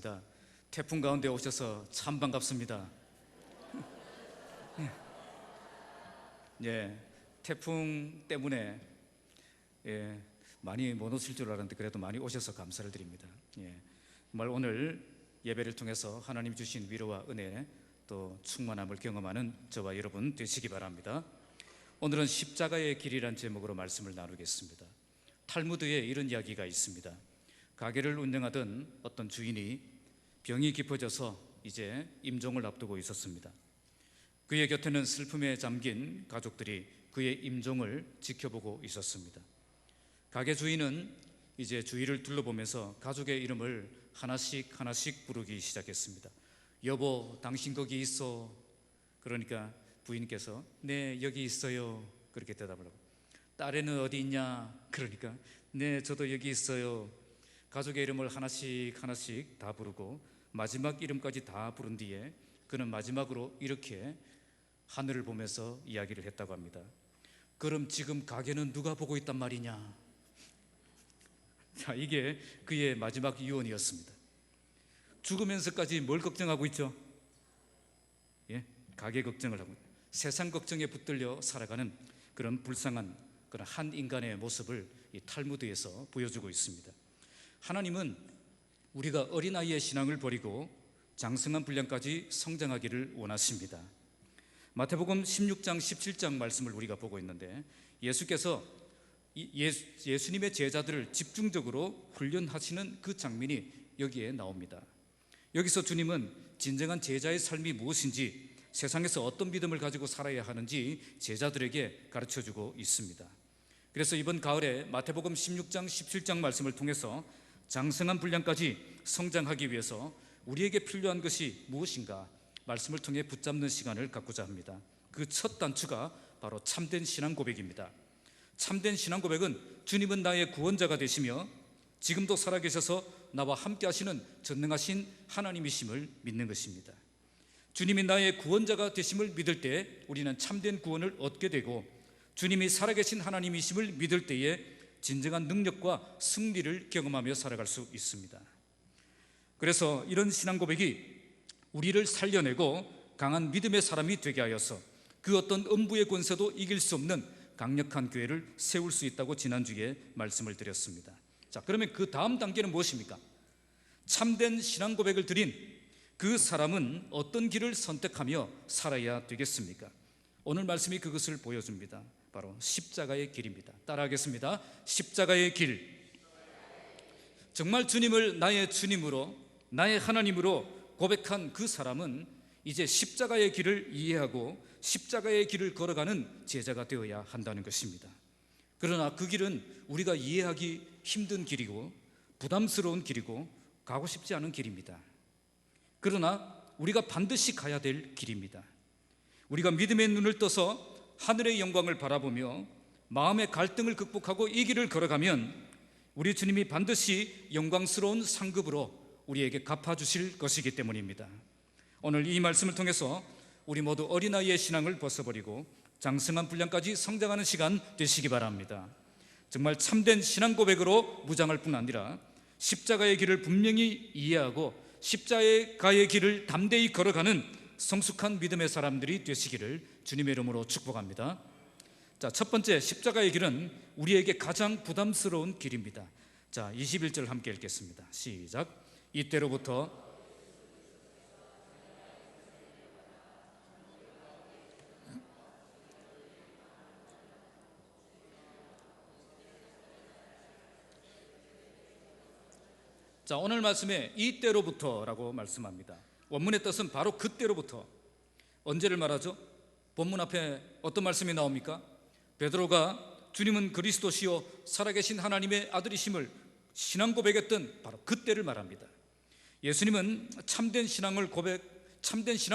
반갑습니다. 태풍 가운데 오셔서 참 반갑습니다. 예, 태풍 때문에 많이 못 오실 줄 알았는데 그래도 많이 오셔서 감사를 드립니다. 정말 오늘 예배를 통해서 하나님 주신 위로와 은혜 또 충만함을 경험하는 저와 여러분 되시기 바랍니다. 오늘은 십자가의 길이란 제목으로 말씀을 나누겠습니다. 탈무드에 이런 이야기가 있습니다. 가게를 운영하던 어떤 주인이 병이 깊어져서 이제 임종을 앞두고 있었습니다. 그의 곁에는 슬픔에 잠긴 가족들이 그의 임종을 지켜보고 있었습니다. 가게 주인은 이제 주위를 둘러보면서 가족의 이름을 하나씩 부르기 시작했습니다. 여보, 당신 거기 있어. 그러니까 부인께서 네, 여기 있어요. 그렇게 대답을 하고, 딸애는 어디 있냐? 그러니까 네, 저도 여기 있어요. 가족의 이름을 하나씩 다 부르고 마지막 이름까지 다 부른 뒤에 그는 마지막으로 이렇게 하늘을 보면서 이야기를 했다고 합니다. 그럼 지금 가게는 누가 보고 있단 말이냐? 자, 이게 그의 마지막 유언이었습니다. 죽으면서까지 뭘 걱정하고 있죠? 가게 걱정을 하고 세상 걱정에 붙들려 살아가는 그런 불쌍한 그런 한 인간의 모습을 이 탈무드에서 보여주고 있습니다. 하나님은 우리가 어린아이의 신앙을 버리고 장성한 분량까지 성장하기를 원하십니다. 마태복음 16장 17장 말씀을 우리가 보고 있는데 예수께서 예수님의 제자들을 집중적으로 훈련하시는 그 장면이 여기에 나옵니다. 여기서 주님은 진정한 제자의 삶이 무엇인지, 세상에서 어떤 믿음을 가지고 살아야 하는지 제자들에게 가르쳐주고 있습니다. 그래서 이번 가을에 마태복음 16장 17장 말씀을 통해서 장성한 분량까지 성장하기 위해서 우리에게 필요한 것이 무엇인가 말씀을 통해 붙잡는 시간을 갖고자 합니다. 그 첫 단추가 바로 참된 신앙 고백입니다. 참된 신앙 고백은 주님은 나의 구원자가 되시며 지금도 살아계셔서 나와 함께 하시는 전능하신 하나님이심을 믿는 것입니다. 주님이 나의 구원자가 되심을 믿을 때 우리는 참된 구원을 얻게 되고, 주님이 살아계신 하나님이심을 믿을 때에 진정한 능력과 승리를 경험하며 살아갈 수 있습니다. 그래서 이런 신앙 고백이 우리를 살려내고 강한 믿음의 사람이 되게 하여서 그 어떤 음부의 권세도 이길 수 없는 강력한 교회를 세울 수 있다고 지난주에 말씀을 드렸습니다. 자, 그러면 그 다음 단계는 무엇입니까? 참된 신앙 고백을 드린 그 사람은 어떤 길을 선택하며 살아야 되겠습니까? 오늘 말씀이 그것을 보여줍니다. 바로 십자가의 길입니다. 따라하겠습니다. 십자가의 길. 정말 주님을 나의 주님으로, 나의 하나님으로 고백한 그 사람은 이제 십자가의 길을 이해하고 십자가의 길을 걸어가는 제자가 되어야 한다는 것입니다. 그러나 그 길은 우리가 이해하기 힘든 길이고 부담스러운 길이고 가고 싶지 않은 길입니다. 그러나 우리가 반드시 가야 될 길입니다. 우리가 믿음의 눈을 떠서 하늘의 영광을 바라보며 마음의 갈등을 극복하고 이 길을 걸어가면 우리 주님이 반드시 영광스러운 상급으로 우리에게 갚아주실 것이기 때문입니다. 오늘 이 말씀을 통해서 우리 모두 어린아이의 신앙을 벗어버리고 장성한 분량까지 성장하는 시간 되시기 바랍니다. 정말 참된 신앙 고백으로 무장할 뿐 아니라 십자가의 길을 분명히 이해하고 십자가의 길을 담대히 걸어가는 성숙한 믿음의 사람들이 되시기를 주님의 이름으로 축복합니다. 자, 첫 번째, 십자가의 길은 우리에게 가장 부담스러운 길입니다. 자, 21절 함께 읽겠습니다. 시작. 이때로부터 자, 오늘 말씀에 이때로부터라고 말씀합니다. 원문의 뜻은 바로 그때로부터. 언제를 말하죠? 본문 앞에 어떤 말씀이 나옵니까? 베드로가 주님은 그리스도시요 살아계신 하나님의 아들이심을 신앙 고백했던 바로 그때를 말합니다. 예수님은 참된 신앙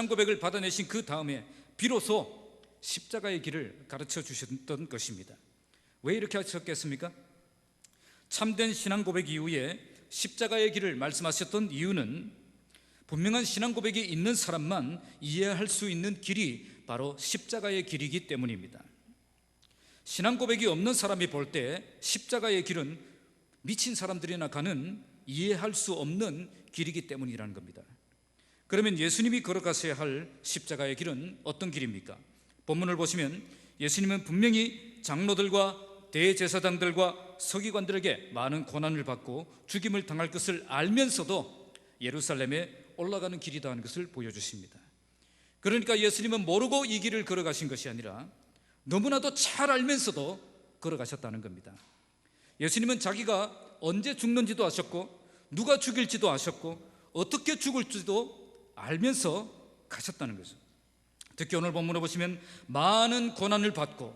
고백을 받아내신 그 다음에 비로소 십자가의 길을 가르쳐 주셨던 것입니다. 왜 이렇게 하셨겠습니까? 참된 신앙 고백 이후에 십자가의 길을 말씀하셨던 이유는 분명한 신앙 고백이 있는 사람만 이해할 수 있는 길이 바로 십자가의 길이기 때문입니다. 신앙 고백이 없는 사람이 볼 때 십자가의 길은 미친 사람들이나 가는 이해할 수 없는 길이기 때문이라는 겁니다. 그러면 예수님이 걸어가셔야 할 십자가의 길은 어떤 길입니까? 본문을 보시면 예수님은 분명히 장로들과 대제사장들과 서기관들에게 많은 고난을 받고 죽임을 당할 것을 알면서도 예루살렘에 올라가는 길이다 하는 것을 보여주십니다. 그러니까 예수님은 모르고 이 길을 걸어가신 것이 아니라 너무나도 잘 알면서도 걸어가셨다는 겁니다. 예수님은 자기가 언제 죽는지도 아셨고 누가 죽일지도 아셨고 어떻게 죽을지도 알면서 가셨다는 거죠. 특히 오늘 본문을 보시면 많은 고난을 받고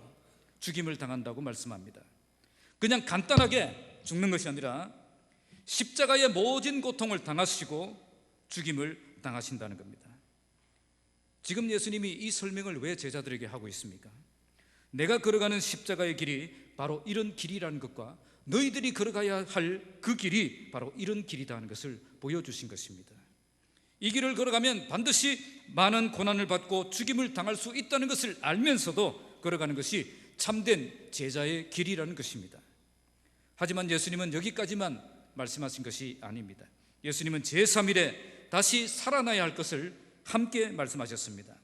죽임을 당한다고 말씀합니다. 그냥 간단하게 죽는 것이 아니라 십자가의 모진 고통을 당하시고 죽임을 당하신다는 겁니다. 지금 예수님이 이 설명을 왜 제자들에게 하고 있습니까? 내가 걸어가는 십자가의 길이 바로 이런 길이라는 것과 너희들이 걸어가야 할 그 길이 바로 이런 길이다 하는 것을 보여주신 것입니다. 이 길을 걸어가면 반드시 많은 고난을 받고 죽임을 당할 수 있다는 것을 알면서도 걸어가는 것이 참된 제자의 길이라는 것입니다. 하지만 예수님은 여기까지만 말씀하신 것이 아닙니다. 예수님은 제3일에 다시 살아나야 할 것을 함께 말씀하셨습니다.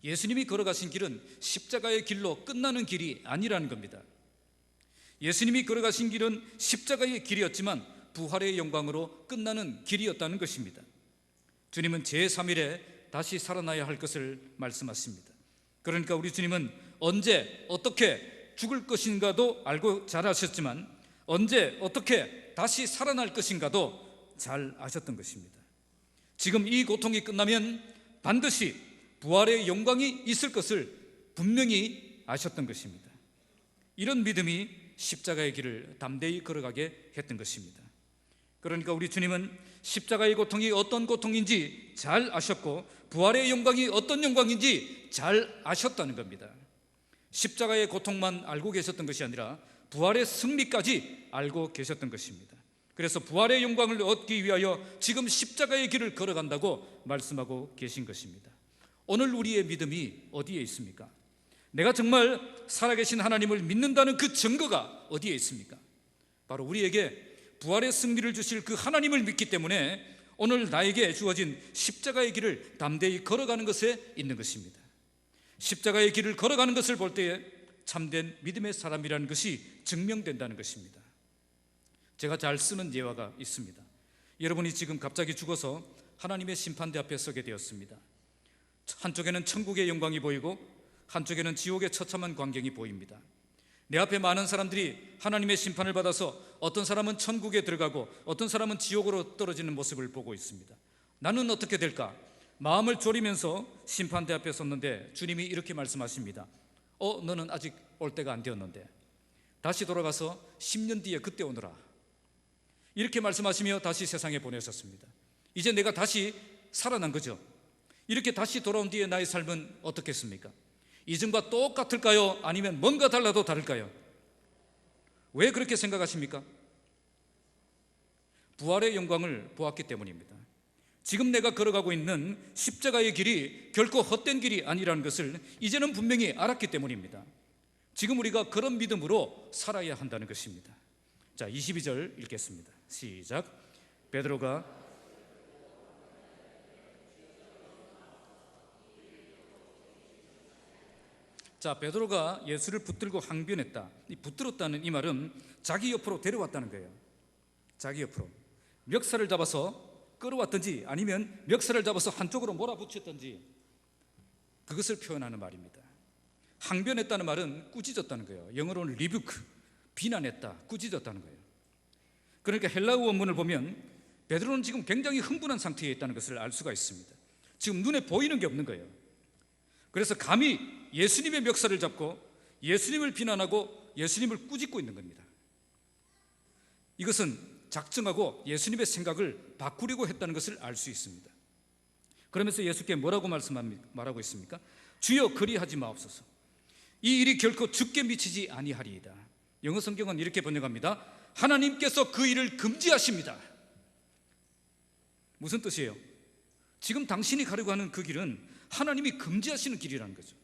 예수님이 걸어가신 길은 십자가의 길로 끝나는 길이 아니라는 겁니다. 예수님이 걸어가신 길은 십자가의 길이었지만 부활의 영광으로 끝나는 길이었다는 것입니다. 주님은 제3일에 다시 살아나야 할 것을 말씀하십니다. 그러니까 우리 주님은 언제 어떻게 죽을 것인가도 알고 잘 아셨지만 언제 어떻게 다시 살아날 것인가도 잘 아셨던 것입니다. 지금 이 고통이 끝나면 반드시 부활의 영광이 있을 것을 분명히 아셨던 것입니다. 이런 믿음이 십자가의 길을 담대히 걸어가게 했던 것입니다. 그러니까 우리 주님은 십자가의 고통이 어떤 고통인지 잘 아셨고 부활의 영광이 어떤 영광인지 잘 아셨다는 겁니다. 십자가의 고통만 알고 계셨던 것이 아니라 부활의 승리까지 알고 계셨던 것입니다. 그래서 부활의 영광을 얻기 위하여 지금 십자가의 길을 걸어간다고 말씀하고 계신 것입니다. 오늘 우리의 믿음이 어디에 있습니까? 내가 정말 살아계신 하나님을 믿는다는 그 증거가 어디에 있습니까? 바로 우리에게 부활의 승리를 주실 그 하나님을 믿기 때문에 오늘 나에게 주어진 십자가의 길을 담대히 걸어가는 것에 있는 것입니다. 십자가의 길을 걸어가는 것을 볼 때에 참된 믿음의 사람이라는 것이 증명된다는 것입니다. 제가 잘 쓰는 예화가 있습니다. 여러분이 지금 갑자기 죽어서 하나님의 심판대 앞에 서게 되었습니다. 한쪽에는 천국의 영광이 보이고 한쪽에는 지옥의 처참한 광경이 보입니다. 내 앞에 많은 사람들이 하나님의 심판을 받아서 어떤 사람은 천국에 들어가고 어떤 사람은 지옥으로 떨어지는 모습을 보고 있습니다. 나는 어떻게 될까? 마음을 졸이면서 심판대 앞에 섰는데 주님이 이렇게 말씀하십니다. 너는 아직 올 때가 안 되었는데 다시 돌아가서 10년 뒤에 그때 오너라. 이렇게 말씀하시며 다시 세상에 보내셨습니다. 이제 내가 다시 살아난 거죠. 이렇게 다시 돌아온 뒤에 나의 삶은 어떻겠습니까? 이전과 똑같을까요? 아니면 뭔가 달라도 다를까요? 왜 그렇게 생각하십니까? 부활의 영광을 보았기 때문입니다. 지금 내가 걸어가고 있는 십자가의 길이 결코 헛된 길이 아니라는 것을 이제는 분명히 알았기 때문입니다. 지금 우리가 그런 믿음으로 살아야 한다는 것입니다. 자, 22절 읽겠습니다. 시작. 베드로가 베드로가 예수를 붙들고 항변했다. 이 붙들었다는 이 말은 자기 옆으로 데려왔다는 거예요. 자기 옆으로 멱살을 잡아서 끌어왔든지 아니면 멱살을 잡아서 한쪽으로 몰아붙였든지 그것을 표현하는 말입니다. 항변했다는 말은 꾸짖었다는 거예요. 영어로는 리뷰크, 비난했다, 꾸짖었다는 거예요. 그러니까 헬라어 원문을 보면 베드로는 지금 굉장히 흥분한 상태에 있다는 것을 알 수가 있습니다. 지금 눈에 보이는 게 없는 거예요. 그래서 감히 예수님의 멱살을 잡고 예수님을 비난하고 예수님을 꾸짖고 있는 겁니다. 이것은 작정하고 예수님의 생각을 바꾸려고 했다는 것을 알 수 있습니다. 그러면서 예수께 뭐라고 말하고 있습니까? 주여 그리하지 마옵소서. 이 일이 결코 죽게 미치지 아니하리이다. 영어 성경은 이렇게 번역합니다. 하나님께서 그 일을 금지하십니다. 무슨 뜻이에요? 지금 당신이 가려고 하는 그 길은 하나님이 금지하시는 길이라는 거죠.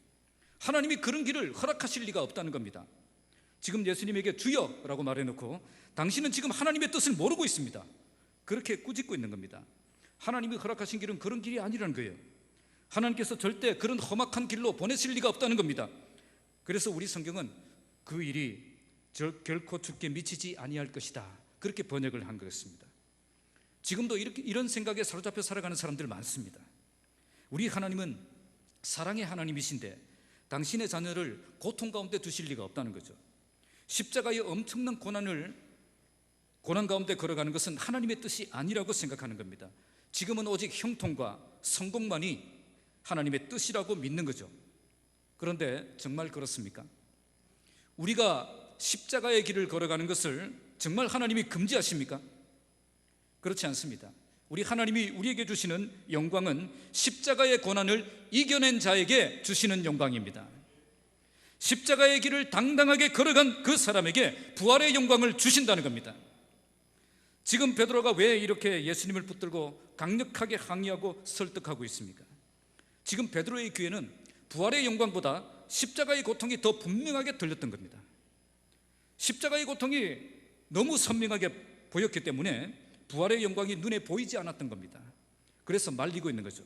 하나님이 그런 길을 허락하실 리가 없다는 겁니다. 지금 예수님에게 주여라고 말해놓고 당신은 지금 하나님의 뜻을 모르고 있습니다. 그렇게 꾸짖고 있는 겁니다. 하나님이 허락하신 길은 그런 길이 아니라는 거예요. 하나님께서 절대 그런 험악한 길로 보내실 리가 없다는 겁니다. 그래서 우리 성경은 그 일이 결코 죽게 미치지 아니할 것이다, 그렇게 번역을 한 것입니다. 지금도 이런 생각에 사로잡혀 살아가는 사람들 많습니다. 우리 하나님은 사랑의 하나님이신데 당신의 자녀를 고통 가운데 두실 리가 없다는 거죠. 십자가의 엄청난 고난 가운데 걸어가는 것은 하나님의 뜻이 아니라고 생각하는 겁니다. 지금은 오직 형통과 성공만이 하나님의 뜻이라고 믿는 거죠. 그런데 정말 그렇습니까? 우리가 십자가의 길을 걸어가는 것을 정말 하나님이 금지하십니까? 그렇지 않습니다. 우리 하나님이 우리에게 주시는 영광은 십자가의 고난을 이겨낸 자에게 주시는 영광입니다. 십자가의 길을 당당하게 걸어간 그 사람에게 부활의 영광을 주신다는 겁니다. 지금 베드로가 왜 이렇게 예수님을 붙들고 강력하게 항의하고 설득하고 있습니까? 지금 베드로의 귀에는 부활의 영광보다 십자가의 고통이 더 분명하게 들렸던 겁니다. 십자가의 고통이 너무 선명하게 보였기 때문에 부활의 영광이 눈에 보이지 않았던 겁니다. 그래서 말리고 있는 거죠.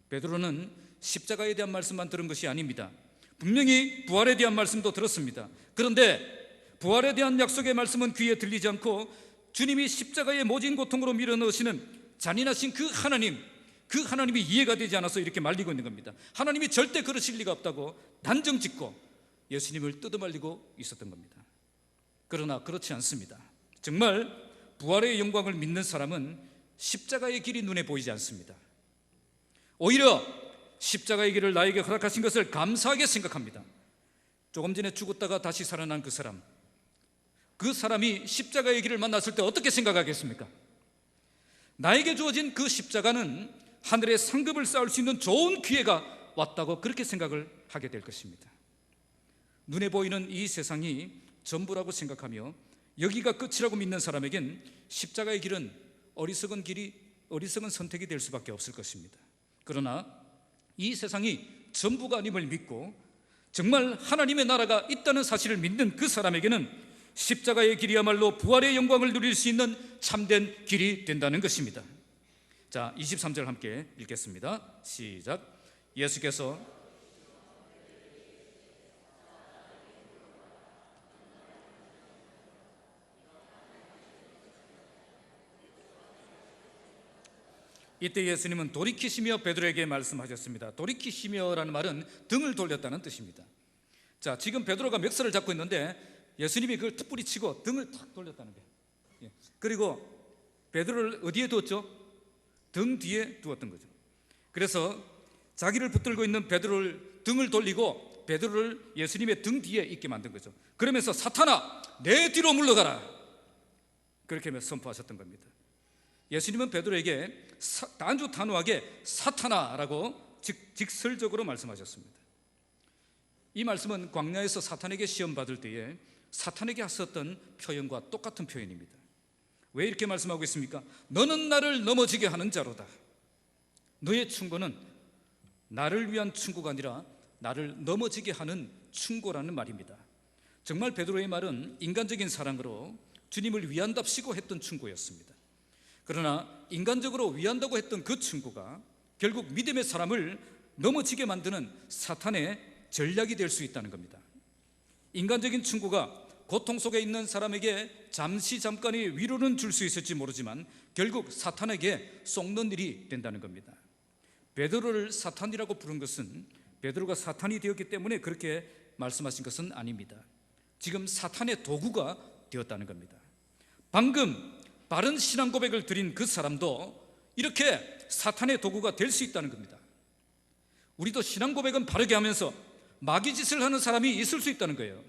베드로는 십자가에 대한 말씀만 들은 것이 아닙니다. 분명히 부활에 대한 말씀도 들었습니다. 그런데 부활에 대한 약속의 말씀은 귀에 들리지 않고 주님이 십자가의 모진 고통으로 밀어넣으시는 잔인하신 그 하나님이 이해가 되지 않아서 이렇게 말리고 있는 겁니다. 하나님이 절대 그러실 리가 없다고 단정짓고 예수님을 뜯어말리고 있었던 겁니다. 그러나 그렇지 않습니다. 정말 부활의 영광을 믿는 사람은 십자가의 길이 눈에 보이지 않습니다. 오히려 십자가의 길을 나에게 허락하신 것을 감사하게 생각합니다. 조금 전에 죽었다가 다시 살아난 그 사람이 십자가의 길을 만났을 때 어떻게 생각하겠습니까? 나에게 주어진 그 십자가는 하늘의 상급을 쌓을 수 있는 좋은 기회가 왔다고 그렇게 생각을 하게 될 것입니다. 눈에 보이는 이 세상이 전부라고 생각하며 여기가 끝이라고 믿는 사람에겐 십자가의 길은 어리석은 선택이 될 수밖에 없을 것입니다. 그러나 이 세상이 전부가 아님을 믿고 정말 하나님의 나라가 있다는 사실을 믿는 그 사람에게는 십자가의 길이야말로 부활의 영광을 누릴 수 있는 참된 길이 된다는 것입니다. 자, 23절 함께 읽겠습니다. 시작. 예수께서 이때 예수님은 돌이키시며 베드로에게 말씀하셨습니다. 돌이키시며라는 말은 등을 돌렸다는 뜻입니다. 자, 지금 베드로가 멱살을 잡고 있는데 예수님이 그걸 툭 치고 등을 탁 돌렸다는 거예요. 그리고 베드로를 어디에 두었죠? 등 뒤에 두었던 거죠. 그래서 자기를 붙들고 있는 베드로를 등을 돌리고 베드로를 예수님의 등 뒤에 있게 만든 거죠. 그러면서 사탄아, 내 뒤로 물러가라, 그렇게 선포하셨던 겁니다. 예수님은 베드로에게 아주 단호하게 사탄아라고 직설적으로 말씀하셨습니다. 이 말씀은 광야에서 사탄에게 시험 받을 때에 사탄에게 하셨던 표현과 똑같은 표현입니다. 왜 이렇게 말씀하고 있습니까? 너는 나를 넘어지게 하는 자로다. 너의 충고는 나를 위한 충고가 아니라 나를 넘어지게 하는 충고라는 말입니다. 정말 베드로의 말은 인간적인 사랑으로 주님을 위한답시고 했던 충고였습니다. 그러나 인간적으로 위한다고 했던 그 충고가 결국 믿음의 사람을 넘어지게 만드는 사탄의 전략이 될 수 있다는 겁니다. 인간적인 충고가 고통 속에 있는 사람에게 잠깐의 위로는 줄 수 있을지 모르지만 결국 사탄에게 속는 일이 된다는 겁니다. 베드로를 사탄이라고 부른 것은 베드로가 사탄이 되었기 때문에 그렇게 말씀하신 것은 아닙니다. 지금 사탄의 도구가 되었다는 겁니다. 방금 바른 신앙 고백을 드린 그 사람도 이렇게 사탄의 도구가 될 수 있다는 겁니다. 우리도 신앙 고백은 바르게 하면서 마귀짓을 하는 사람이 있을 수 있다는 거예요.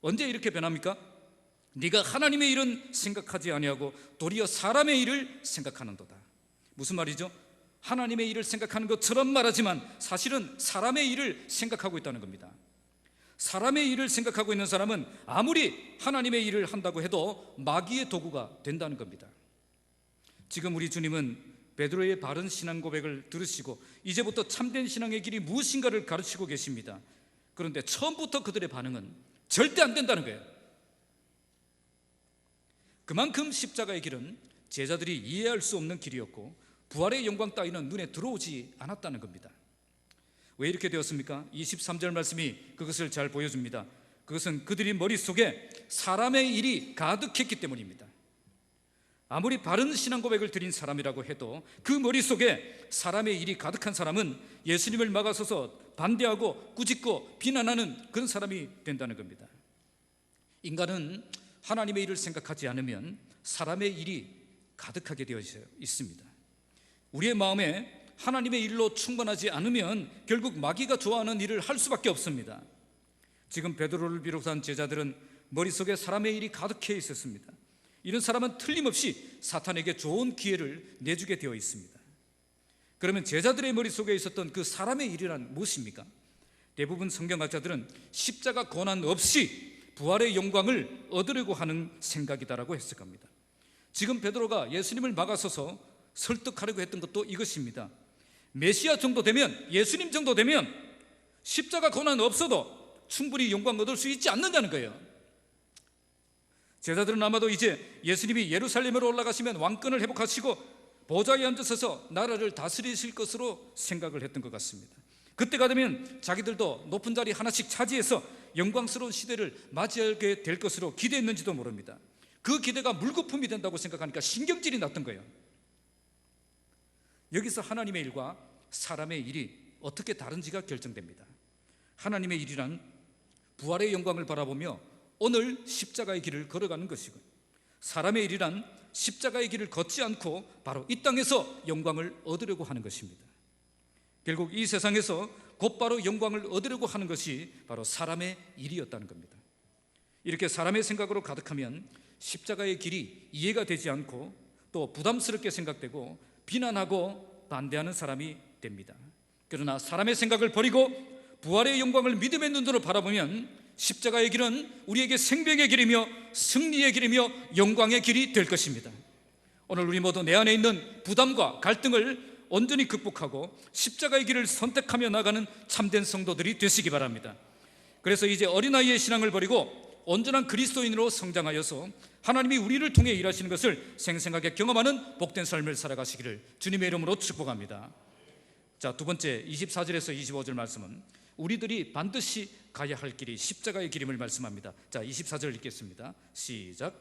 언제 이렇게 변합니까? 네가 하나님의 일은 생각하지 아니하고 도리어 사람의 일을 생각하는도다. 무슨 말이죠? 하나님의 일을 생각하는 것처럼 말하지만 사실은 사람의 일을 생각하고 있다는 겁니다. 사람의 일을 생각하고 있는 사람은 아무리 하나님의 일을 한다고 해도 마귀의 도구가 된다는 겁니다. 지금 우리 주님은 베드로의 바른 신앙 고백을 들으시고 이제부터 참된 신앙의 길이 무엇인가를 가르치고 계십니다. 그런데 처음부터 그들의 반응은 절대 안 된다는 거예요. 그만큼 십자가의 길은 제자들이 이해할 수 없는 길이었고 부활의 영광 따위는 눈에 들어오지 않았다는 겁니다. 왜 이렇게 되었습니까? 23절 말씀이 그것을 잘 보여줍니다. 그것은 그들이 머릿속에 사람의 일이 가득했기 때문입니다. 아무리 바른 신앙 고백을 드린 사람이라고 해도 그 머릿속에 사람의 일이 가득한 사람은 예수님을 막아서서 반대하고 꾸짖고 비난하는 그런 사람이 된다는 겁니다. 인간은 하나님의 일을 생각하지 않으면 사람의 일이 가득하게 되어 있습니다. 우리의 마음에 하나님의 일로 충만하지 않으면 결국 마귀가 좋아하는 일을 할 수밖에 없습니다. 지금 베드로를 비롯한 제자들은 머릿속에 사람의 일이 가득해 있었습니다. 이런 사람은 틀림없이 사탄에게 좋은 기회를 내주게 되어 있습니다. 그러면 제자들의 머릿속에 있었던 그 사람의 일이란 무엇입니까? 대부분 성경학자들은 십자가 고난 없이 부활의 영광을 얻으려고 하는 생각이다라고 해석합니다. 지금 베드로가 예수님을 막아서서 설득하려고 했던 것도 이것입니다. 메시아 정도 되면, 예수님 정도 되면 십자가 고난 없어도 충분히 영광 얻을 수 있지 않느냐는 거예요. 제자들은 아마도 이제 예수님이 예루살렘으로 올라가시면 왕권을 회복하시고 보좌에 앉으셔서 나라를 다스리실 것으로 생각을 했던 것 같습니다. 그때가 되면 자기들도 높은 자리 하나씩 차지해서 영광스러운 시대를 맞이하게 될 것으로 기대했는지도 모릅니다. 그 기대가 물거품이 된다고 생각하니까 신경질이 났던 거예요. 여기서 하나님의 일과 사람의 일이 어떻게 다른지가 결정됩니다. 하나님의 일이란 부활의 영광을 바라보며 오늘 십자가의 길을 걸어가는 것이고, 사람의 일이란 십자가의 길을 걷지 않고 바로 이 땅에서 영광을 얻으려고 하는 것입니다. 결국 이 세상에서 곧바로 영광을 얻으려고 하는 것이 바로 사람의 일이었다는 겁니다. 이렇게 사람의 생각으로 가득하면 십자가의 길이 이해가 되지 않고 또 부담스럽게 생각되고 비난하고 반대하는 사람이 됩니다. 그러나 사람의 생각을 버리고 부활의 영광을 믿음의 눈으로 바라보면 십자가의 길은 우리에게 생명의 길이며 승리의 길이며 영광의 길이 될 것입니다. 오늘 우리 모두 내 안에 있는 부담과 갈등을 온전히 극복하고 십자가의 길을 선택하며 나가는 참된 성도들이 되시기 바랍니다. 그래서 이제 어린아이의 신앙을 버리고 온전한 그리스도인으로 성장하여서 하나님이 우리를 통해 일하시는 것을 생생하게 경험하는 복된 삶을 살아가시기를 주님의 이름으로 축복합니다. 자, 두 번째 24절에서 25절 말씀은 우리들이 반드시 가야 할 길이 십자가의 길임을 말씀합니다. 자, 24절 읽겠습니다. 시작.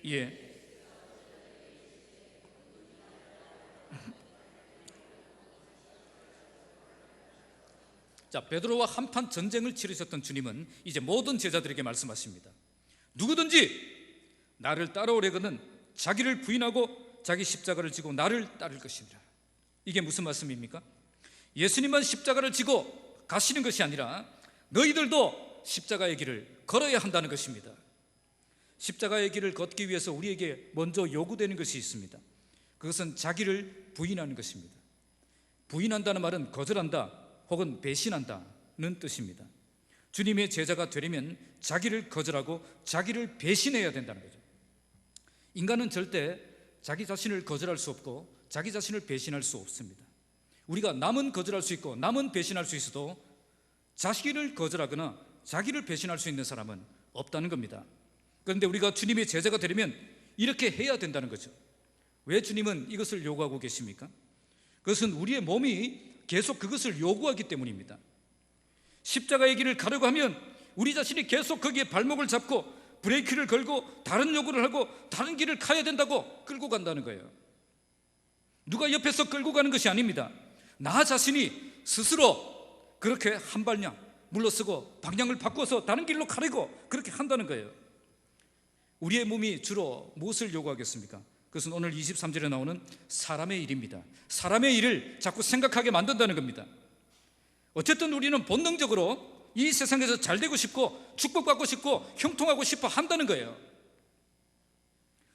예. 자, 베드로와 한판 전쟁을 치르셨던 주님은 이제 모든 제자들에게 말씀하십니다. 누구든지 나를 따라오려거든 자기를 부인하고 자기 십자가를 지고 나를 따를 것이니라. 이게 무슨 말씀입니까? 예수님만 십자가를 지고 가시는 것이 아니라 너희들도 십자가의 길을 걸어야 한다는 것입니다. 십자가의 길을 걷기 위해서 우리에게 먼저 요구되는 것이 있습니다. 그것은 자기를 부인하는 것입니다. 부인한다는 말은 거절한다 혹은 배신한다는 뜻입니다. 주님의 제자가 되려면 자기를 거절하고 자기를 배신해야 된다는 거죠. 인간은 절대 자기 자신을 거절할 수 없고 자기 자신을 배신할 수 없습니다. 우리가 남은 거절할 수 있고 남은 배신할 수 있어도 자기를 거절하거나 자기를 배신할 수 있는 사람은 없다는 겁니다. 그런데 우리가 주님의 제자가 되려면 이렇게 해야 된다는 거죠. 왜 주님은 이것을 요구하고 계십니까? 그것은 우리의 몸이 계속 그것을 요구하기 때문입니다. 십자가의 길을 가려고 하면 우리 자신이 계속 거기에 발목을 잡고 브레이크를 걸고 다른 요구를 하고 다른 길을 가야 된다고 끌고 간다는 거예요. 누가 옆에서 끌고 가는 것이 아닙니다. 나 자신이 스스로 그렇게 한 발냥 물러서고 방향을 바꿔서 다른 길로 가려고 그렇게 한다는 거예요. 우리의 몸이 주로 무엇을 요구하겠습니까? 그것은 오늘 23절에 나오는 사람의 일입니다. 사람의 일을 자꾸 생각하게 만든다는 겁니다. 어쨌든 우리는 본능적으로 이 세상에서 잘 되고 싶고 축복받고 싶고 형통하고 싶어 한다는 거예요.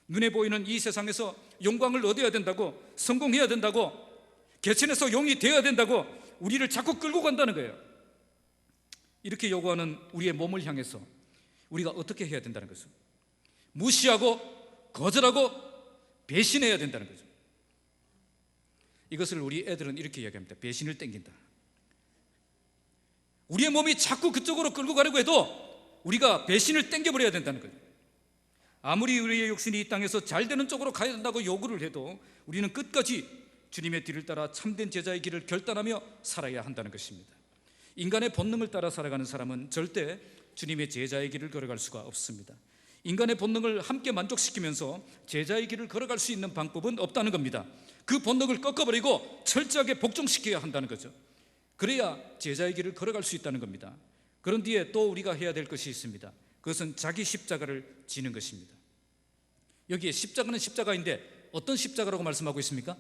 눈에 보이는 이 세상에서 영광을 얻어야 된다고, 성공해야 된다고, 개천에서 용이 되어야 된다고 우리를 자꾸 끌고 간다는 거예요. 이렇게 요구하는 우리의 몸을 향해서 우리가 어떻게 해야 된다는 거죠? 무시하고 거절하고 배신해야 된다는 거죠. 이것을 우리 애들은 이렇게 이야기합니다. 배신을 땡긴다. 우리의 몸이 자꾸 그쪽으로 끌고 가려고 해도 우리가 배신을 땡겨버려야 된다는 거죠. 아무리 우리의 육신이 이 땅에서 잘 되는 쪽으로 가야 된다고 요구를 해도 우리는 끝까지 주님의 뒤를 따라 참된 제자의 길을 결단하며 살아야 한다는 것입니다. 인간의 본능을 따라 살아가는 사람은 절대 주님의 제자의 길을 걸어갈 수가 없습니다. 인간의 본능을 함께 만족시키면서 제자의 길을 걸어갈 수 있는 방법은 없다는 겁니다. 그 본능을 꺾어버리고 철저하게 복종시켜야 한다는 거죠. 그래야 제자의 길을 걸어갈 수 있다는 겁니다. 그런 뒤에 또 우리가 해야 될 것이 있습니다. 그것은 자기 십자가를 지는 것입니다. 여기에 십자가는 십자가인데 어떤 십자가라고 말씀하고 있습니까?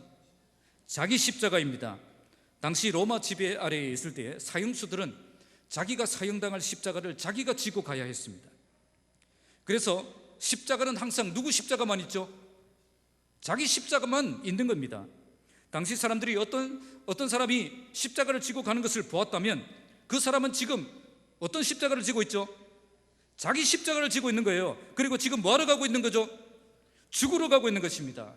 자기 십자가입니다. 당시 로마 지배 아래에 있을 때 사형수들은 자기가 사형당할 십자가를 자기가 지고 가야 했습니다. 그래서 십자가는 항상 누구 십자가만 있죠? 자기 십자가만 있는 겁니다. 당시 사람들이 어떤 사람이 십자가를 지고 가는 것을 보았다면 그 사람은 지금 어떤 십자가를 지고 있죠? 자기 십자가를 지고 있는 거예요. 그리고 지금 뭐하러 가고 있는 거죠? 죽으러 가고 있는 것입니다.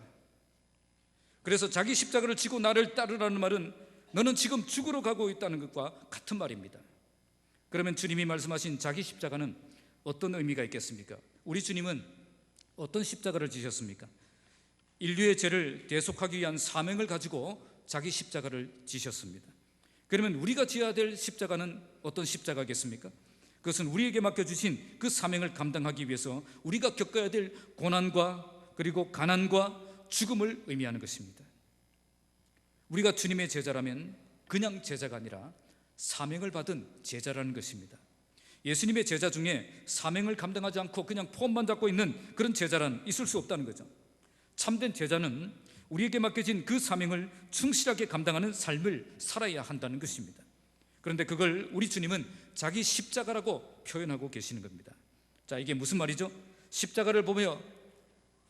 그래서 자기 십자가를 지고 나를 따르라는 말은 너는 지금 죽으러 가고 있다는 것과 같은 말입니다. 그러면 주님이 말씀하신 자기 십자가는 어떤 의미가 있겠습니까? 우리 주님은 어떤 십자가를 지셨습니까? 인류의 죄를 대속하기 위한 사명을 가지고 자기 십자가를 지셨습니다. 그러면 우리가 지어야 될 십자가는 어떤 십자가겠습니까? 그것은 우리에게 맡겨주신 그 사명을 감당하기 위해서 우리가 겪어야 될 고난과 그리고 가난과 죽음을 의미하는 것입니다. 우리가 주님의 제자라면 그냥 제자가 아니라 사명을 받은 제자라는 것입니다. 예수님의 제자 중에 사명을 감당하지 않고 그냥 폼만 잡고 있는 그런 제자란 있을 수 없다는 거죠. 참된 제자는 우리에게 맡겨진 그 사명을 충실하게 감당하는 삶을 살아야 한다는 것입니다. 그런데 그걸 우리 주님은 자기 십자가라고 표현하고 계시는 겁니다. 자, 이게 무슨 말이죠?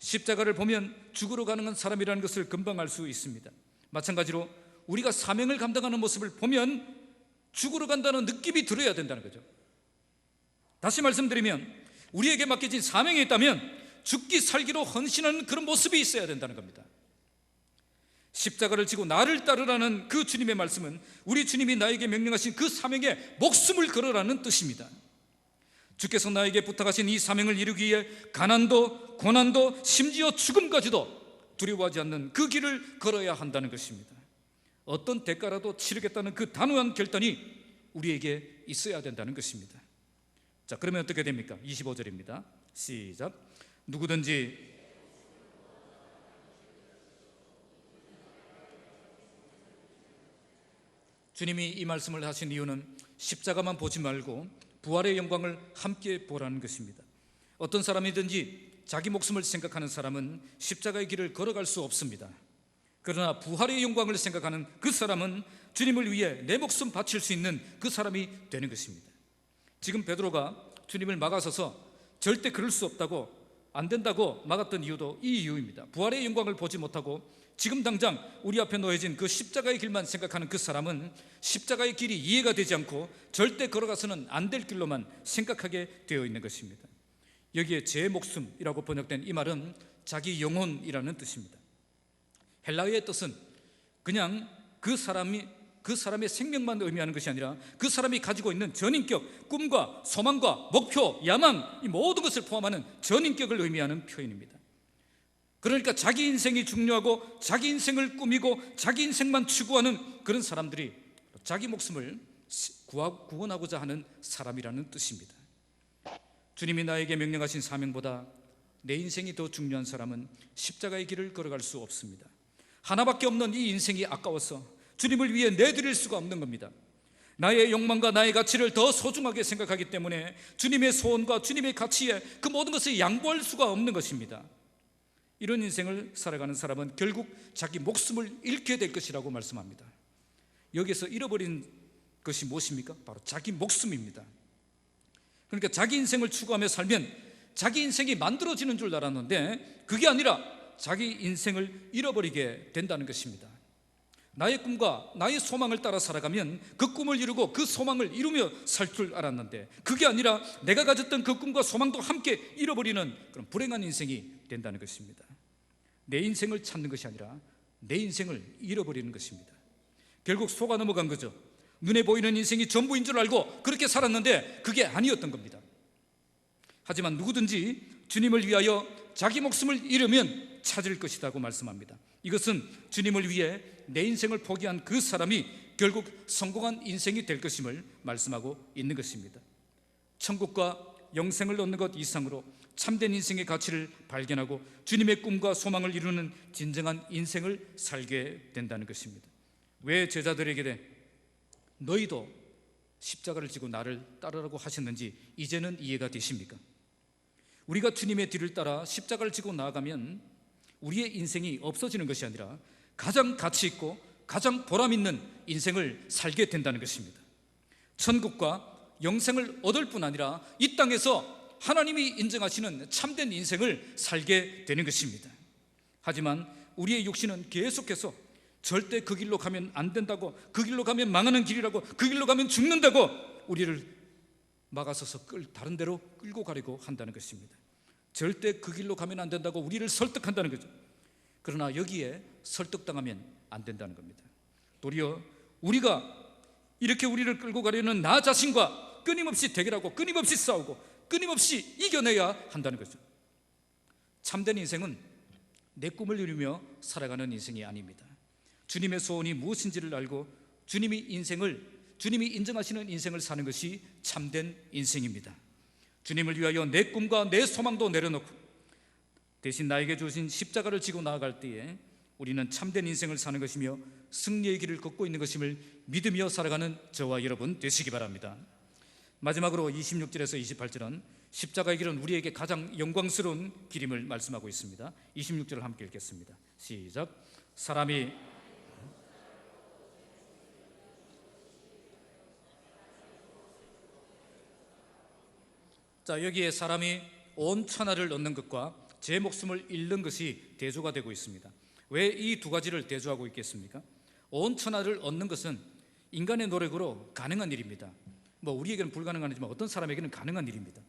십자가를 보면 죽으러 가는 사람이라는 것을 금방 알 수 있습니다. 마찬가지로 우리가 사명을 감당하는 모습을 보면 죽으러 간다는 느낌이 들어야 된다는 거죠. 다시 말씀드리면 우리에게 맡겨진 사명이 있다면 죽기 살기로 헌신하는 그런 모습이 있어야 된다는 겁니다. 십자가를 지고 나를 따르라는 그 주님의 말씀은 우리 주님이 나에게 명령하신 그 사명에 목숨을 걸으라는 뜻입니다. 주께서 나에게 부탁하신 이 사명을 이루기 위해 가난도 고난도 심지어 죽음까지도 두려워하지 않는 그 길을 걸어야 한다는 것입니다. 어떤 대가라도 치르겠다는 그 단호한 결단이 우리에게 있어야 된다는 것입니다. 자, 그러면 어떻게 됩니까? 25절입니다. 시작. 누구든지 주님이 이 말씀을 하신 이유는 십자가만 보지 말고 부활의 영광을 함께 보라는 것입니다. 어떤 사람이든지 자기 목숨을 생각하는 사람은 십자가의 길을 걸어갈 수 없습니다. 그러나 부활의 영광을 생각하는 그 사람은 주님을 위해 내 목숨 바칠 수 있는 그 사람이 되는 것입니다. 지금 베드로가 주님을 막아서서 절대 그럴 수 없다고, 안 된다고 막았던 이유도 이 이유입니다. 부활의 영광을 보지 못하고 지금 당장 우리 앞에 놓여진 그 십자가의 길만 생각하는 그 사람은 십자가의 길이 이해가 되지 않고 절대 걸어가서는 안 될 길로만 생각하게 되어 있는 것입니다. 여기에 제 목숨이라고 번역된 이 말은 자기 영혼이라는 뜻입니다. 헬라어의 뜻은 그냥 그 사람의 생명만 의미하는 것이 아니라 그 사람이 가지고 있는 전인격, 꿈과 소망과 목표, 야망, 이 모든 것을 포함하는 전인격을 의미하는 표현입니다. 그러니까 자기 인생이 중요하고 자기 인생을 꾸미고 자기 인생만 추구하는 그런 사람들이 자기 목숨을 구원하고자 하는 사람이라는 뜻입니다. 주님이 나에게 명령하신 사명보다 내 인생이 더 중요한 사람은 십자가의 길을 걸어갈 수 없습니다. 하나밖에 없는 이 인생이 아까워서 주님을 위해 내드릴 수가 없는 겁니다. 나의 욕망과 나의 가치를 더 소중하게 생각하기 때문에 주님의 소원과 주님의 가치에 그 모든 것을 양보할 수가 없는 것입니다. 이런 인생을 살아가는 사람은 결국 자기 목숨을 잃게 될 것이라고 말씀합니다. 여기서 잃어버린 것이 무엇입니까? 바로 자기 목숨입니다. 그러니까 자기 인생을 추구하며 살면 자기 인생이 만들어지는 줄 알았는데 그게 아니라 자기 인생을 잃어버리게 된다는 것입니다. 나의 꿈과 나의 소망을 따라 살아가면 그 꿈을 이루고 그 소망을 이루며 살 줄 알았는데 그게 아니라 내가 가졌던 그 꿈과 소망도 함께 잃어버리는 그런 불행한 인생이 된다는 것입니다. 내 인생을 찾는 것이 아니라 내 인생을 잃어버리는 것입니다. 결국 속아 넘어간 거죠. 눈에 보이는 인생이 전부인 줄 알고 그렇게 살았는데 그게 아니었던 겁니다. 하지만 누구든지 주님을 위하여 자기 목숨을 잃으면 찾을 것이라고 말씀합니다. 이것은 주님을 위해 내 인생을 포기한 그 사람이 결국 성공한 인생이 될 것임을 말씀하고 있는 것입니다. 천국과 영생을 얻는 것 이상으로 참된 인생의 가치를 발견하고 주님의 꿈과 소망을 이루는 진정한 인생을 살게 된다는 것입니다. 왜 제자들에게 너희도 십자가를 지고 나를 따르라고 하셨는지 이제는 이해가 되십니까? 우리가 주님의 뒤를 따라 십자가를 지고 나아가면 우리의 인생이 없어지는 것이 아니라 가장 가치 있고 가장 보람 있는 인생을 살게 된다는 것입니다. 천국과 영생을 얻을 뿐 아니라 이 땅에서 하나님이 인정하시는 참된 인생을 살게 되는 것입니다. 하지만 우리의 육신은 계속해서 절대 그 길로 가면 안 된다고, 그 길로 가면 망하는 길이라고, 그 길로 가면 죽는다고 우리를 막아서서 다른 데로 끌고 가려고 한다는 것입니다. 절대 그 길로 가면 안 된다고 우리를 설득한다는 거죠. 그러나 여기에 설득당하면 안 된다는 겁니다. 도리어 우리가 이렇게 우리를 끌고 가려는 나 자신과 끊임없이 대결하고 끊임없이 싸우고 끊임없이 이겨내야 한다는 거죠. 참된 인생은 내 꿈을 이루며 살아가는 인생이 아닙니다. 주님의 소원이 무엇인지를 알고 주님이 인정하시는 인생을 사는 것이 참된 인생입니다. 주님을 위하여 내 꿈과 내 소망도 내려놓고 대신 나에게 주신 십자가를 지고 나아갈 때에 우리는 참된 인생을 사는 것이며 승리의 길을 걷고 있는 것임을 믿으며 살아가는 저와 여러분 되시기 바랍니다. 마지막으로 26절에서 28절은 십자가의 길은 우리에게 가장 영광스러운 길임을 말씀하고 있습니다. 26절을 함께 읽겠습니다. 시작. 여기에 사람이 온 천하를 얻는 것과 제 목숨을 잃는 것이 대조가 되고 있습니다. 왜 이 두 가지를 대조하고 있겠습니까? 온 천하를 얻는 것은 인간의 노력으로 가능한 일입니다. 우리에게는 불가능한 일이지만 어떤 사람에게는 가능한 일입니다.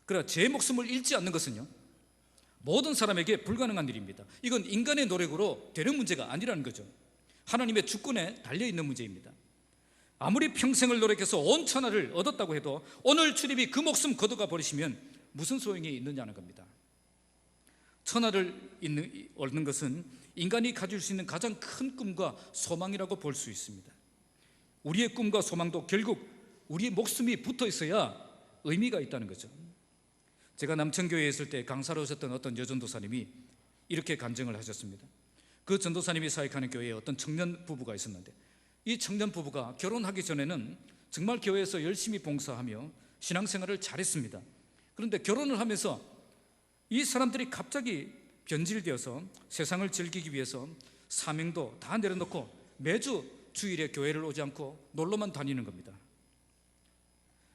그러나 제 목숨을 잃지 않는 것은요, 모든 사람에게 불가능한 일입니다. 이건 인간의 노력으로 되는 문제가 아니라는 거죠. 하나님의 주권에 달려있는 문제입니다. 아무리 평생을 노력해서 온 천하를 얻었다고 해도 오늘 주님이 그 목숨 걷어가 버리시면 무슨 소용이 있느냐는 겁니다. 천하를 얻는 것은 인간이 가질 수 있는 가장 큰 꿈과 소망이라고 볼 수 있습니다. 우리의 꿈과 소망도 결국 우리의 목숨이 붙어 있어야 의미가 있다는 거죠. 제가 남천교회에 있을 때 강사로 오셨던 어떤 여전도사님이 이렇게 간증을 하셨습니다. 그 전도사님이 사역하는 교회에 어떤 청년 부부가 있었는데 이 청년 부부가 결혼하기 전에는 정말 교회에서 열심히 봉사하며 신앙생활을 잘했습니다. 그런데 결혼을 하면서 이 사람들이 갑자기 변질되어서 세상을 즐기기 위해서 사명도 다 내려놓고 매주 주일에 교회를 오지 않고 놀러만 다니는 겁니다.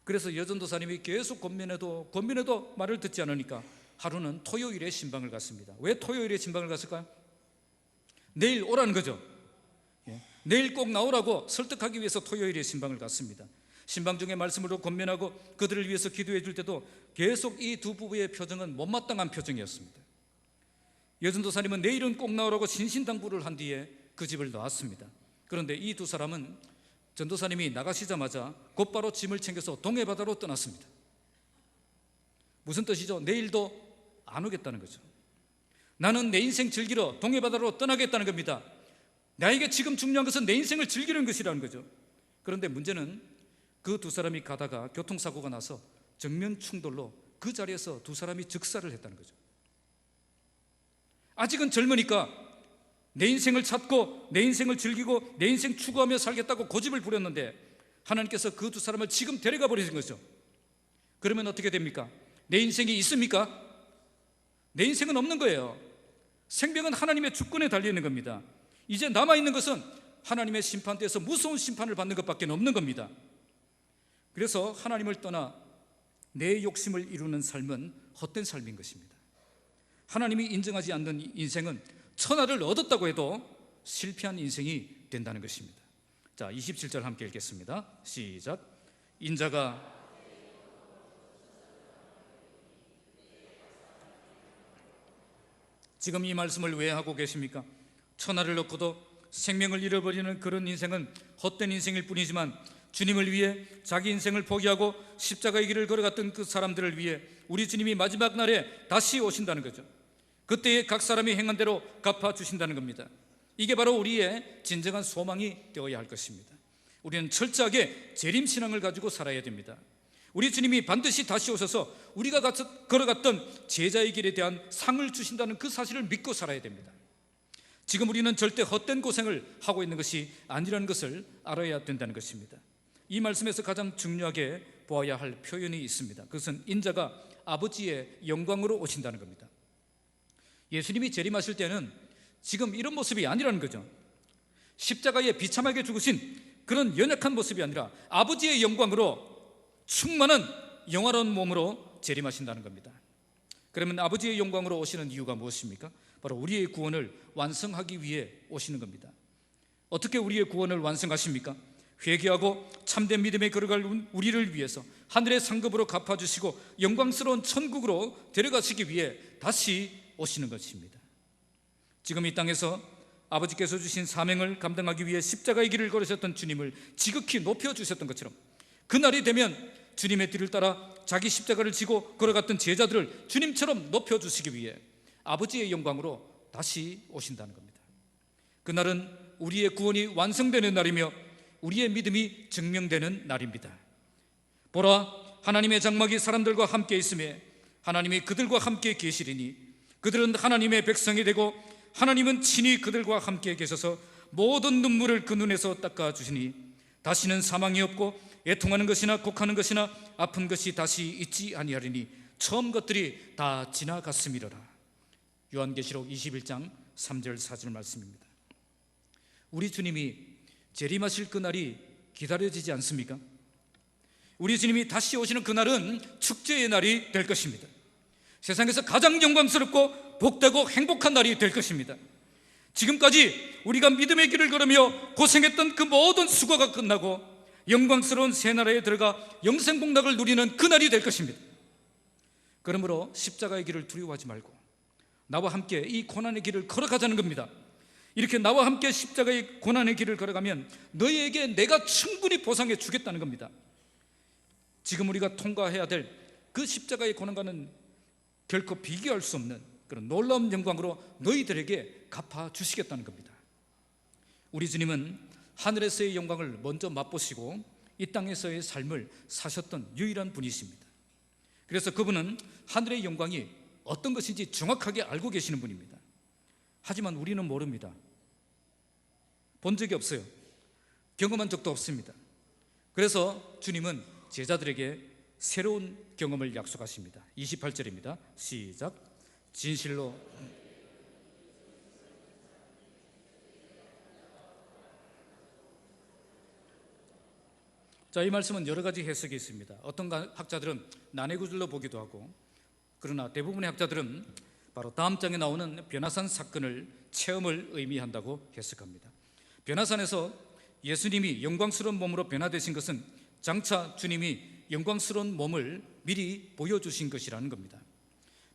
그래서 여전도사님이 계속 권면해도 말을 듣지 않으니까 하루는 토요일에 신방을 갔습니다. 왜 토요일에 신방을 갔을까요? 내일 오라는 거죠. 내일 꼭 나오라고 설득하기 위해서 토요일에 신방을 갔습니다. 신방 중에 말씀으로 권면하고 그들을 위해서 기도해 줄 때도 계속 이 두 부부의 표정은 못마땅한 표정이었습니다. 여전도사님은 내일은 꼭 나오라고 신신당부를 한 뒤에 그 집을 나왔습니다. 그런데 이 두 사람은 전도사님이 나가시자마자 곧바로 짐을 챙겨서 동해바다로 떠났습니다. 무슨 뜻이죠? 내일도 안 오겠다는 거죠. 나는 내 인생 즐기러 동해바다로 떠나겠다는 겁니다. 나에게 지금 중요한 것은 내 인생을 즐기는 것이라는 거죠. 그런데 문제는 그 두 사람이 가다가 교통사고가 나서 정면 충돌로 그 자리에서 두 사람이 즉사를 했다는 거죠. 아직은 젊으니까 내 인생을 찾고 내 인생을 즐기고 내 인생 추구하며 살겠다고 고집을 부렸는데 하나님께서 그 두 사람을 지금 데려가 버리신 거죠. 그러면 어떻게 됩니까? 내 인생이 있습니까? 내 인생은 없는 거예요. 생명은 하나님의 주권에 달려있는 겁니다. 이제 남아있는 것은 하나님의 심판대에서 무서운 심판을 받는 것밖에 없는 겁니다. 그래서 하나님을 떠나 내 욕심을 이루는 삶은 헛된 삶인 것입니다. 하나님이 인정하지 않는 인생은 천하를 얻었다고 해도 실패한 인생이 된다는 것입니다. 자, 27절 함께 읽겠습니다. 시작. 인자가 지금 이 말씀을 왜 하고 계십니까? 천하를 얻고도 생명을 잃어버리는 그런 인생은 헛된 인생일 뿐이지만 주님을 위해 자기 인생을 포기하고 십자가의 길을 걸어갔던 그 사람들을 위해 우리 주님이 마지막 날에 다시 오신다는 거죠. 그때에 각 사람이 행한 대로 갚아주신다는 겁니다. 이게 바로 우리의 진정한 소망이 되어야 할 것입니다. 우리는 철저하게 재림신앙을 가지고 살아야 됩니다. 우리 주님이 반드시 다시 오셔서 우리가 걸어갔던 제자의 길에 대한 상을 주신다는 그 사실을 믿고 살아야 됩니다. 지금 우리는 절대 헛된 고생을 하고 있는 것이 아니라는 것을 알아야 된다는 것입니다. 이 말씀에서 가장 중요하게 보아야 할 표현이 있습니다. 그것은 인자가 아버지의 영광으로 오신다는 겁니다. 예수님이 재림하실 때는 지금 이런 모습이 아니라는 거죠. 십자가에 비참하게 죽으신 그런 연약한 모습이 아니라 아버지의 영광으로 충만한 영화로운 몸으로 재림하신다는 겁니다. 그러면 아버지의 영광으로 오시는 이유가 무엇입니까? 바로 우리의 구원을 완성하기 위해 오시는 겁니다. 어떻게 우리의 구원을 완성하십니까? 회개하고 참된 믿음에 걸어갈 우리를 위해서 하늘의 상급으로 갚아주시고 영광스러운 천국으로 데려가시기 위해 다시 오시는 것입니다. 지금 이 땅에서 아버지께서 주신 사명을 감당하기 위해 십자가의 길을 걸으셨던 주님을 지극히 높여주셨던 것처럼 그날이 되면 주님의 뒤를 따라 자기 십자가를 지고 걸어갔던 제자들을 주님처럼 높여주시기 위해 아버지의 영광으로 다시 오신다는 겁니다. 그날은 우리의 구원이 완성되는 날이며 우리의 믿음이 증명되는 날입니다. 보라, 하나님의 장막이 사람들과 함께 있음에 하나님이 그들과 함께 계시리니 그들은 하나님의 백성이 되고 하나님은 친히 그들과 함께 계셔서 모든 눈물을 그 눈에서 닦아주시니 다시는 사망이 없고 애통하는 것이나 곡하는 것이나 아픈 것이 다시 있지 아니하리니 처음 것들이 다 지나갔음이로라. 요한계시록 21장 3절 4절 말씀입니다. 우리 주님이 재림하실 그날이 기다려지지 않습니까? 우리 주님이 다시 오시는 그날은 축제의 날이 될 것입니다. 세상에서 가장 영광스럽고 복되고 행복한 날이 될 것입니다. 지금까지 우리가 믿음의 길을 걸으며 고생했던 그 모든 수고가 끝나고 영광스러운 새나라에 들어가 영생복락을 누리는 그날이 될 것입니다. 그러므로 십자가의 길을 두려워하지 말고 나와 함께 이 고난의 길을 걸어가자는 겁니다. 이렇게 나와 함께 십자가의 고난의 길을 걸어가면 너희에게 내가 충분히 보상해 주겠다는 겁니다. 지금 우리가 통과해야 될 그 십자가의 고난과는 결코 비교할 수 없는 그런 놀라운 영광으로 너희들에게 갚아주시겠다는 겁니다. 우리 주님은 하늘에서의 영광을 먼저 맛보시고 이 땅에서의 삶을 사셨던 유일한 분이십니다. 그래서 그분은 하늘의 영광이 어떤 것인지 정확하게 알고 계시는 분입니다. 하지만 우리는 모릅니다. 본 적이 없어요. 경험한 적도 없습니다. 그래서 주님은 제자들에게 새로운 경험을 약속하십니다. 28절입니다. 시작. 진실로 자, 이 말씀은 여러 가지 해석이 있습니다. 어떤 학자들은 난해구절로 보기도 하고, 그러나 대부분의 학자들은 바로 다음 장에 나오는 변화산 사건을 체험을 의미한다고 해석합니다. 변화산에서 예수님이 영광스러운 몸으로 변화되신 것은 장차 주님이 영광스러운 몸을 미리 보여주신 것이라는 겁니다.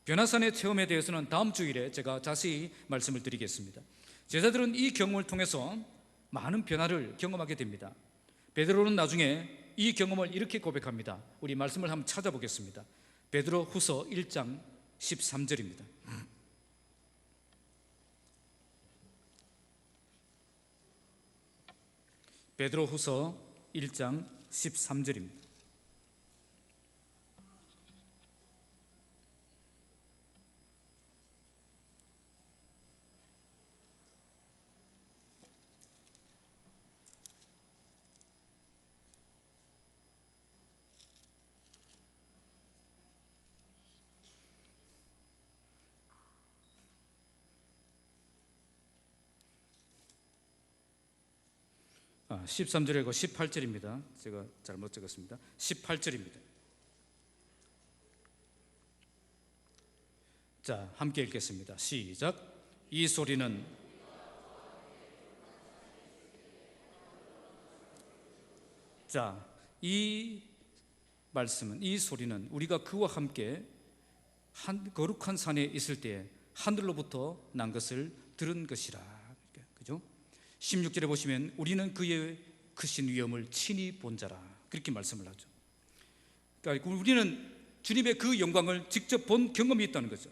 변화산의 체험에 대해서는 다음 주일에 제가 자세히 말씀을 드리겠습니다. 제자들은 이 경험을 통해서 많은 변화를 경험하게 됩니다. 베드로는 나중에 이 경험을 이렇게 고백합니다. 우리 말씀을 한번 찾아보겠습니다. 베드로 후서 1장 13절입니다. 베드로 후서 1장 13절입니다. 아, 13절이고 18절입니다. 제가 잘못 적었습니다. 18절입니다. 자, 함께 읽겠습니다. 시작. 이 소리는 자, 이 말씀은, 이 소리는 우리가 그와 함께 거룩한 산에 있을 때 하늘로부터 난 것을 들은 것이라. 그죠? 16절에 보시면 우리는 그의 크신 위엄을 친히 본 자라, 그렇게 말씀을 하죠. 그러니까 우리는 주님의 그 영광을 직접 본 경험이 있다는 거죠.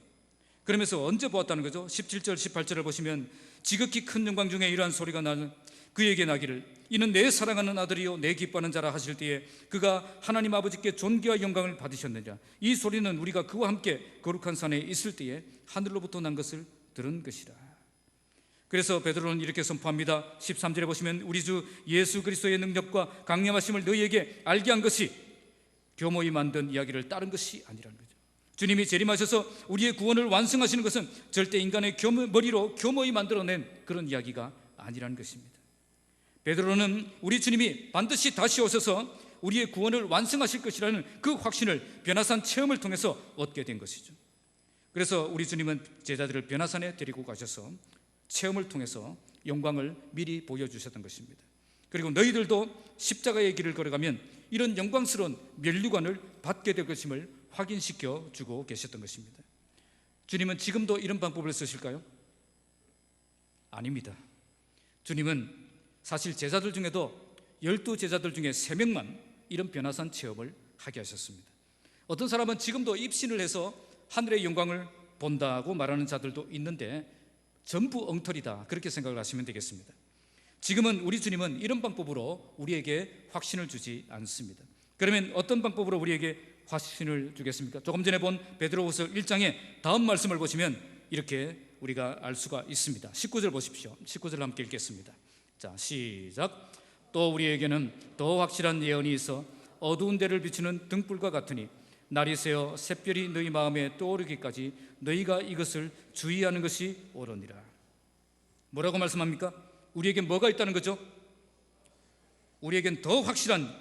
그러면서 언제 보았다는 거죠? 17절 18절을 보시면 지극히 큰 영광 중에 이러한 소리가 나는 그에게 나기를 이는 내 사랑하는 아들이요 내 기뻐하는 자라 하실 때에 그가 하나님 아버지께 존귀와 영광을 받으셨느니라. 이 소리는 우리가 그와 함께 거룩한 산에 있을 때에 하늘로부터 난 것을 들은 것이라. 그래서 베드로는 이렇게 선포합니다. 13절에 보시면 우리 주 예수 그리스도의 능력과 강림하심을 너희에게 알게 한 것이 교모히 만든 이야기를 따른 것이 아니라는 거죠. 주님이 재림하셔서 우리의 구원을 완성하시는 것은 절대 인간의 머리로 교모히 만들어낸 그런 이야기가 아니라는 것입니다. 베드로는 우리 주님이 반드시 다시 오셔서 우리의 구원을 완성하실 것이라는 그 확신을 변화산 체험을 통해서 얻게 된 것이죠. 그래서 우리 주님은 제자들을 변화산에 데리고 가셔서 체험을 통해서 영광을 미리 보여주셨던 것입니다. 그리고 너희들도 십자가의 길을 걸어가면 이런 영광스러운 면류관을 받게 될 것임을 확인시켜 주고 계셨던 것입니다. 주님은 지금도 이런 방법을 쓰실까요? 아닙니다. 주님은 사실 제자들 중에도 12제자들 중에 3명만 이런 변화산 체험을 하게 하셨습니다. 어떤 사람은 지금도 입신을 해서 하늘의 영광을 본다고 말하는 자들도 있는데 전부 엉터리다, 그렇게 생각을 하시면 되겠습니다. 지금은 우리 주님은 이런 방법으로 우리에게 확신을 주지 않습니다. 그러면 어떤 방법으로 우리에게 확신을 주겠습니까? 조금 전에 본 베드로후서 1장의 다음 말씀을 보시면 이렇게 우리가 알 수가 있습니다. 19절 보십시오. 19절 함께 읽겠습니다. 자, 시작. 또 우리에게는 더 확실한 예언이 있어 어두운 데를 비추는 등불과 같으니 날이 새어 샛별이 너희 마음에 떠오르기까지 너희가 이것을 주의하는 것이 옳으니라. 뭐라고 말씀합니까? 우리에게 뭐가 있다는 거죠? 우리에겐 더 확실한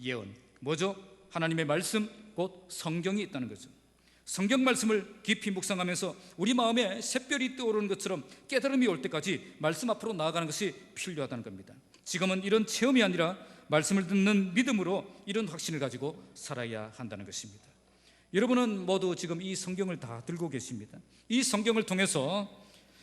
예언, 뭐죠? 하나님의 말씀, 곧 성경이 있다는 거죠. 성경 말씀을 깊이 묵상하면서 우리 마음에 샛별이 떠오르는 것처럼 깨달음이 올 때까지 말씀 앞으로 나아가는 것이 필요하다는 겁니다. 지금은 이런 체험이 아니라 말씀을 듣는 믿음으로 이런 확신을 가지고 살아야 한다는 것입니다. 여러분은 모두 지금 이 성경을 다 들고 계십니다. 이 성경을 통해서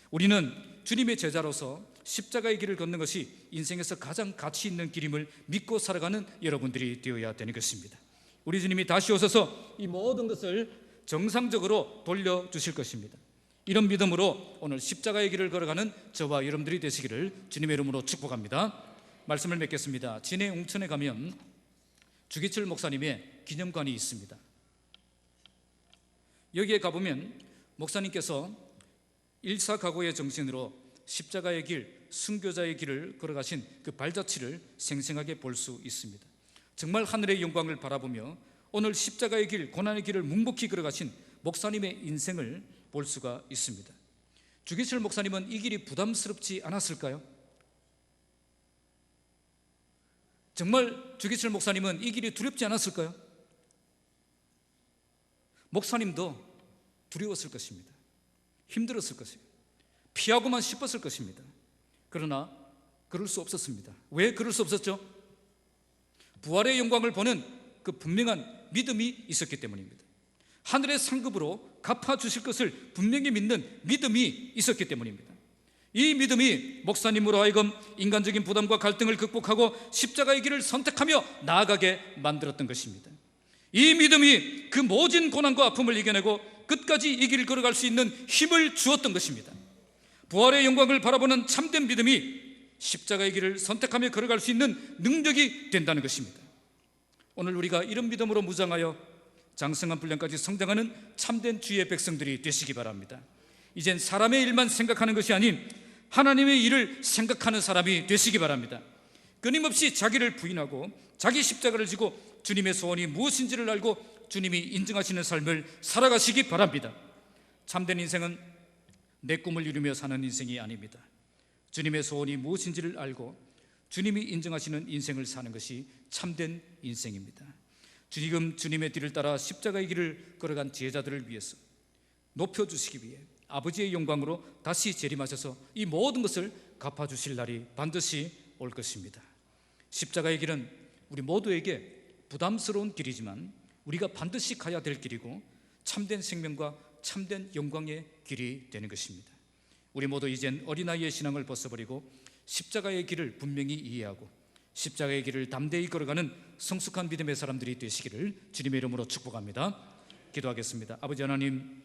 우리는 주님의 제자로서 십자가의 길을 걷는 것이 인생에서 가장 가치 있는 길임을 믿고 살아가는 여러분들이 되어야 되는 것입니다. 우리 주님이 다시 오셔서 이 모든 것을 정상적으로 돌려주실 것입니다. 이런 믿음으로 오늘 십자가의 길을 걸어가는 저와 여러분들이 되시기를 주님의 이름으로 축복합니다. 말씀을 맺겠습니다. 진해 웅천에 가면 주기철 목사님의 기념관이 있습니다. 여기에 가보면 목사님께서 일사각오의 정신으로 십자가의 길, 순교자의 길을 걸어가신 그 발자취를 생생하게 볼 수 있습니다. 정말 하늘의 영광을 바라보며 오늘 십자가의 길, 고난의 길을 묵묵히 걸어가신 목사님의 인생을 볼 수가 있습니다. 주기철 목사님은 이 길이 부담스럽지 않았을까요? 정말 주기철 목사님은 이 길이 두렵지 않았을까요? 목사님도 두려웠을 것입니다. 힘들었을 것입니다. 피하고만 싶었을 것입니다. 그러나 그럴 수 없었습니다. 왜 그럴 수 없었죠? 부활의 영광을 보는 그 분명한 믿음이 있었기 때문입니다. 하늘의 상급으로 갚아주실 것을 분명히 믿는 믿음이 있었기 때문입니다. 이 믿음이 목사님으로 하여금 인간적인 부담과 갈등을 극복하고 십자가의 길을 선택하며 나아가게 만들었던 것입니다. 이 믿음이 그 모진 고난과 아픔을 이겨내고 끝까지 이 길을 걸어갈 수 있는 힘을 주었던 것입니다. 부활의 영광을 바라보는 참된 믿음이 십자가의 길을 선택하며 걸어갈 수 있는 능력이 된다는 것입니다. 오늘 우리가 이런 믿음으로 무장하여 장성한 분량까지 성장하는 참된 주의 백성들이 되시기 바랍니다. 이젠 사람의 일만 생각하는 것이 아닌 하나님의 일을 생각하는 사람이 되시기 바랍니다. 끊임없이 자기를 부인하고 자기 십자가를 지고 주님의 소원이 무엇인지를 알고 주님이 인정하시는 삶을 살아가시기 바랍니다. 참된 인생은 내 꿈을 이루며 사는 인생이 아닙니다. 주님의 소원이 무엇인지를 알고 주님이 인정하시는 인생을 사는 것이 참된 인생입니다. 지금 주님의 뒤를 따라 십자가의 길을 걸어간 제자들을 위해서 높여주시기 위해 아버지의 영광으로 다시 재림하셔서 이 모든 것을 갚아주실 날이 반드시 올 것입니다. 십자가의 길은 우리 모두에게 부담스러운 길이지만 우리가 반드시 가야 될 길이고 참된 생명과 참된 영광의 길이 되는 것입니다. 우리 모두 이젠 어린아이의 신앙을 벗어버리고 십자가의 길을 분명히 이해하고 십자가의 길을 담대히 걸어가는 성숙한 믿음의 사람들이 되시기를 주님의 이름으로 축복합니다. 기도하겠습니다. 아버지 하나님,